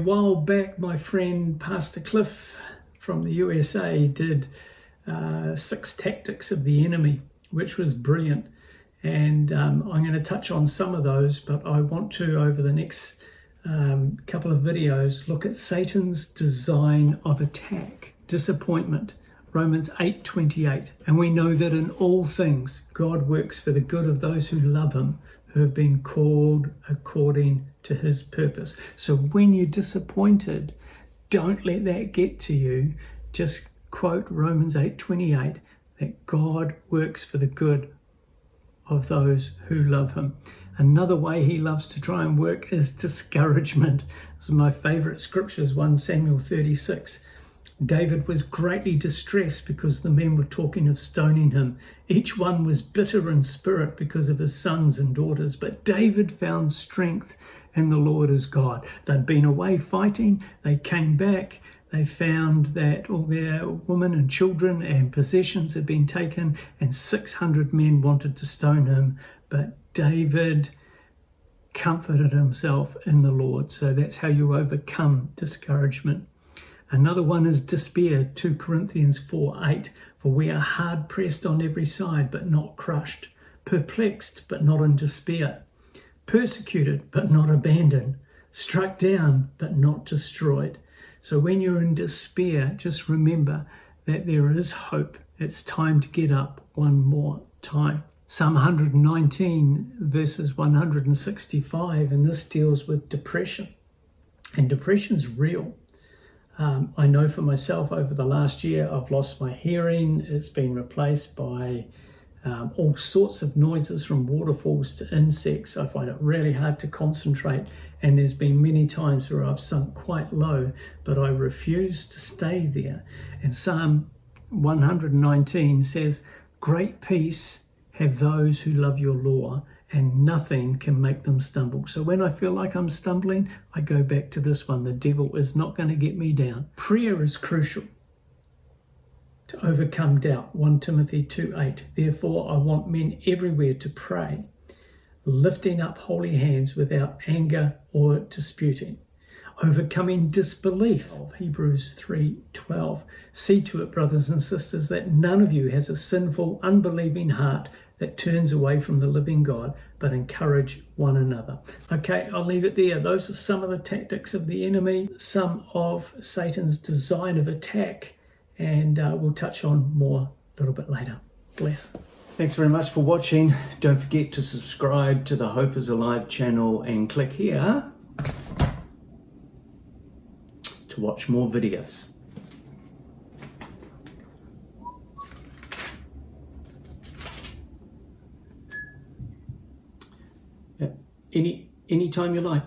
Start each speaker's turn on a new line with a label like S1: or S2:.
S1: while back, my friend Pastor Cliff from the USA did 6 tactics of the enemy, which was brilliant. And I'm going to touch on some of those, but I want to, over the next couple of videos, look at Satan's design of attack. Disappointment, Romans 8:28. And we know that in all things, God works for the good of those who love him, who have been called according to his purpose. So when you're disappointed, don't let that get to you. Just quote Romans 8:28, that God works for the good of those who love him. Another way he loves to try and work is discouragement. This is my favorite scriptures, 1 Samuel 36. David was greatly distressed because the men were talking of stoning him. Each one was bitter in spirit because of his sons and daughters. But David found strength in the Lord his God. They'd been away fighting. They came back. They found that all their women and children and possessions had been taken, and 600 men wanted to stone him. But David comforted himself in the Lord. So that's how you overcome discouragement. Another one is despair, 2 Corinthians 4:8. For we are hard pressed on every side, but not crushed, perplexed, but not in despair, persecuted, but not abandoned, struck down, but not destroyed. So when you're in despair, just remember that there is hope. It's time to get up one more time. Psalm 119 verses 165, and this deals with depression. And depression's real. I know for myself, over the last year, I've lost my hearing. It's been replaced by all sorts of noises, from waterfalls to insects. I find it really hard to concentrate, and there's been many times where I've sunk quite low, but I refuse to stay there. And Psalm 119 says, "Great peace have those who love your law, and nothing can make them stumble." So when I feel like I'm stumbling, I go back to this one. The devil is not going to get me down. Prayer is crucial to overcome doubt. 1 Timothy 2:8. Therefore, I want men everywhere to pray, lifting up holy hands without anger or disputing. Overcoming disbelief. Hebrews 3:12. See to it, brothers and sisters, that none of you has a sinful, unbelieving heart that turns away from the living God, but encourage one another. Okay, I'll leave it there. Those are some of the tactics of the enemy, some of Satan's design of attack, and we'll touch on more a little bit later. Bless. Thanks very much for watching. Don't forget to subscribe to the Hope is Alive channel and click here to watch more videos. Anytime you like.